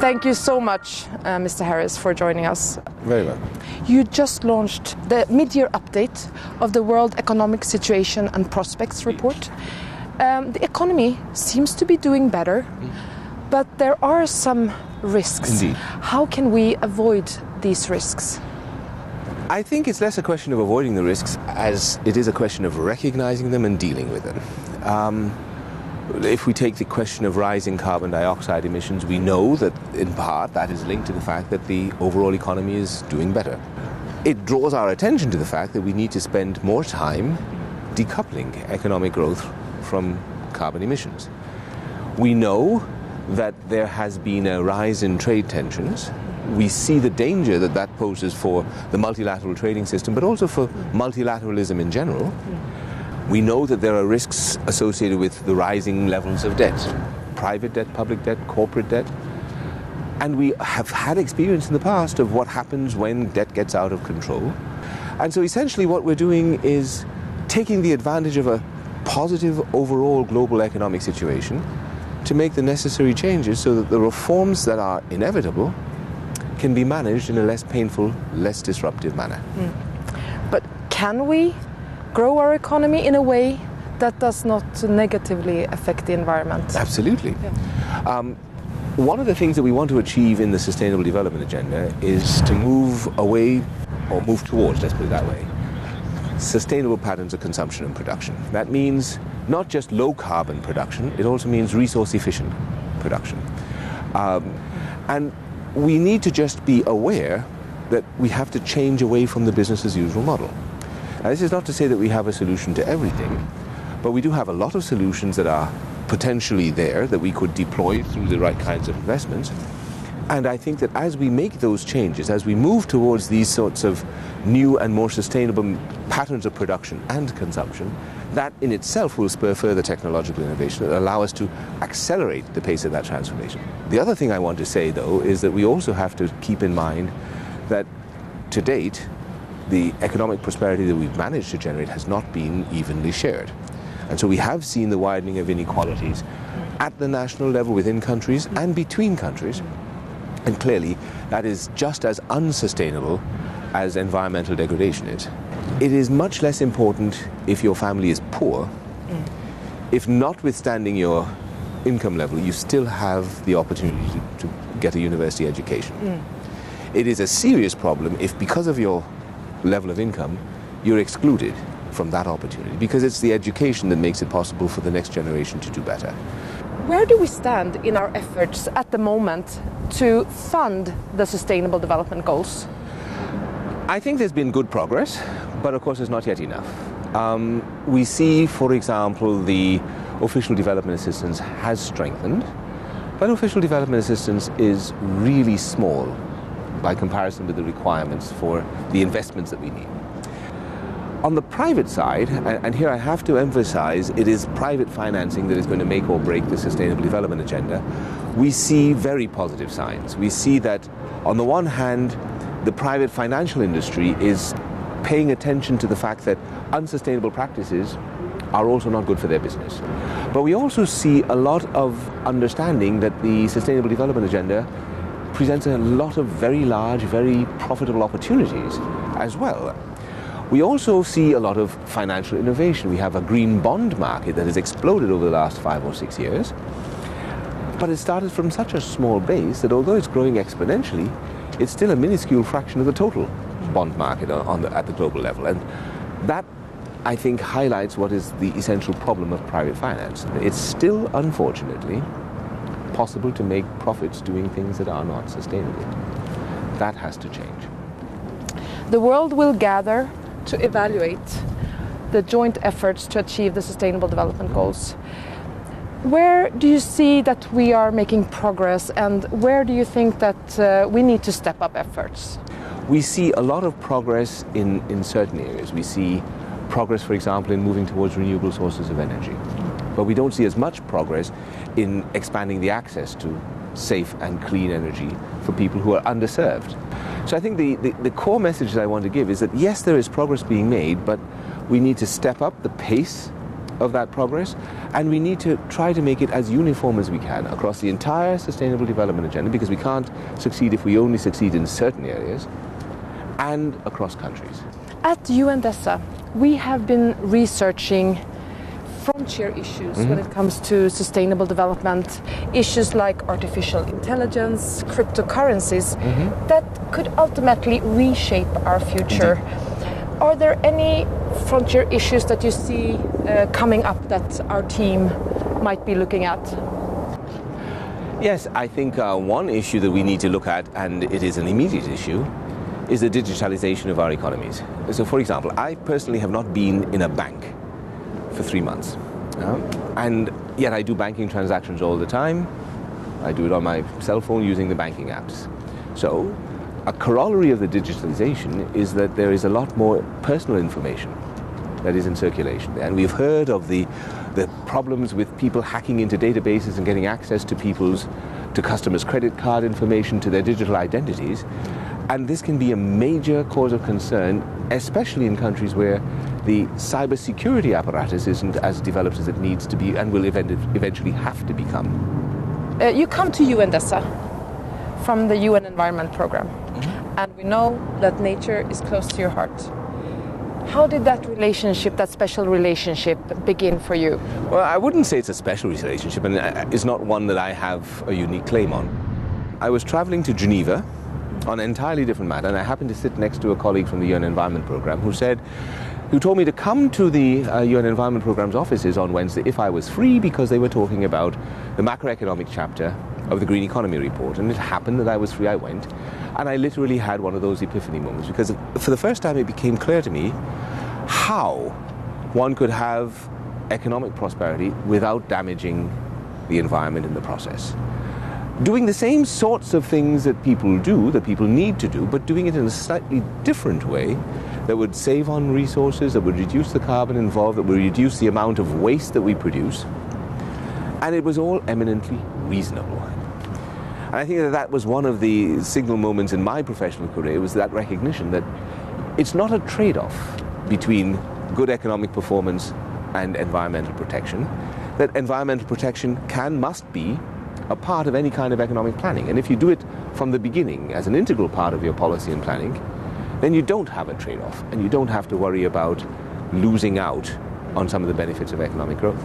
Thank you so much, Mr. Harris, for joining us. Very well. You just launched the mid-year update of the World Economic Situation and Prospects report. The economy seems to be doing better, but there are some risks. Indeed. How can we avoid these risks? I think it's less a question of avoiding the risks as it is a question of recognizing them and dealing with them. If we take the question of rising carbon dioxide emissions, we know that in part that is linked to the fact that the overall economy is doing better. It draws our attention to the fact that we need to spend more time decoupling economic growth from carbon emissions. We know that there has been a rise in trade tensions. We see the danger that that poses for the multilateral trading system, but also for multilateralism in general. We know that there are risks associated with the rising levels of debt, private debt, public debt, corporate debt. And we have had experience in the past of what happens when debt gets out of control. And so essentially what we're doing is taking the advantage of a positive overall global economic situation to make the necessary changes so that the reforms that are inevitable can be managed in a less painful, less disruptive manner. But can we grow our economy in a way that does not negatively affect the environment? Absolutely. Yeah. One of the things that we want to achieve in the Sustainable Development Agenda is to move away, or move towards, let's put it that way, sustainable patterns of consumption and production. That means not just low carbon production, it also means resource efficient production. And we need to just be aware that we have to change away from the business as usual model. Now, this is not to say that we have a solution to everything, but we do have a lot of solutions that are potentially there that we could deploy through the right kinds of investments. And I think that as we make those changes, as we move towards these sorts of new and more sustainable patterns of production and consumption, that in itself will spur further technological innovation that allow us to accelerate the pace of that transformation. The other thing I want to say, though, is that we also have to keep in mind that to date, the economic prosperity that we've managed to generate has not been evenly shared. And so we have seen the widening of inequalities at the national level within countries and between countries. And clearly, that is just as unsustainable as environmental degradation is. It is much less important if your family is poor, if notwithstanding your income level, you still have the opportunity to get a university education. It is a serious problem if, because of your level of income, you're excluded from that opportunity, because it's the education that makes it possible for the next generation to do better. Where do we stand in our efforts at the moment to fund the Sustainable Development Goals? I think there's been good progress, but of course it's not yet enough. We see, for example, the official development assistance has strengthened, but official development assistance is really small by comparison with the requirements for the investments that we need. On the private side, and here I have to emphasize, it is private financing that is going to make or break the Sustainable Development Agenda, we see very positive signs. We see that, on the one hand, the private financial industry is paying attention to the fact that unsustainable practices are also not good for their business. But we also see a lot of understanding that the Sustainable Development Agenda presents a lot of very large, very profitable opportunities as well. We also see a lot of financial innovation. We have a green bond market that has exploded over the last 5 or 6 years. But it started from such a small base that although it's growing exponentially, it's still a minuscule fraction of the total bond market at the global level. And that, I think, highlights what is the essential problem of private finance. It's still, unfortunately, possible to make profits doing things that are not sustainable. That has to change. The world will gather to evaluate the joint efforts to achieve the Sustainable Development Goals. Where do you see that we are making progress, and where do you think that we need to step up efforts? We see a lot of progress in certain areas. We see progress, for example, in moving towards renewable sources of energy. But we don't see as much progress in expanding the access to safe and clean energy for people who are underserved. So I think the core message that I want to give is that yes, there is progress being made, but we need to step up the pace of that progress, and we need to try to make it as uniform as we can across the entire Sustainable Development Agenda, because we can't succeed if we only succeed in certain areas, and across countries. At UNDESA, we have been researching frontier issues when it comes to sustainable development, issues like artificial intelligence, cryptocurrencies, that could ultimately reshape our future. Are there any frontier issues that you see coming up that our team might be looking at? Yes, I think one issue that we need to look at, and it is an immediate issue, is the digitalization of our economies. So, for example, I personally have not been in a bank for 3 months. And yet I do banking transactions all the time. I do it on my cell phone using the banking apps. So a corollary of the digitalization is that there is a lot more personal information that is in circulation. And we've heard of the problems with people hacking into databases and getting access to customers' credit card information, to their digital identities. And this can be a major cause of concern, especially in countries where the cybersecurity apparatus isn't as developed as it needs to be and will eventually have to become. You come to UNDESA from the UN Environment Programme, and we know that nature is close to your heart. How did that relationship, that special relationship, begin for you? Well, I wouldn't say it's a special relationship, and it's not one that I have a unique claim on. I was traveling to Geneva on an entirely different matter, and I happened to sit next to a colleague from the UN Environment Programme who told me to come to the UN Environment Programme's offices on Wednesday if I was free, because they were talking about the macroeconomic chapter of the Green Economy report. And it happened that I was free, I went, and I literally had one of those epiphany moments, because for the first time it became clear to me how one could have economic prosperity without damaging the environment in the process. Doing the same sorts of things that people do, that people need to do, but doing it in a slightly different way that would save on resources, that would reduce the carbon involved, that would reduce the amount of waste that we produce. And it was all eminently reasonable. And I think that was one of the signal moments in my professional career, was that recognition that it's not a trade-off between good economic performance and environmental protection, that environmental protection must be a part of any kind of economic planning. And if you do it from the beginning as an integral part of your policy and planning, then you don't have a trade-off, and you don't have to worry about losing out on some of the benefits of economic growth.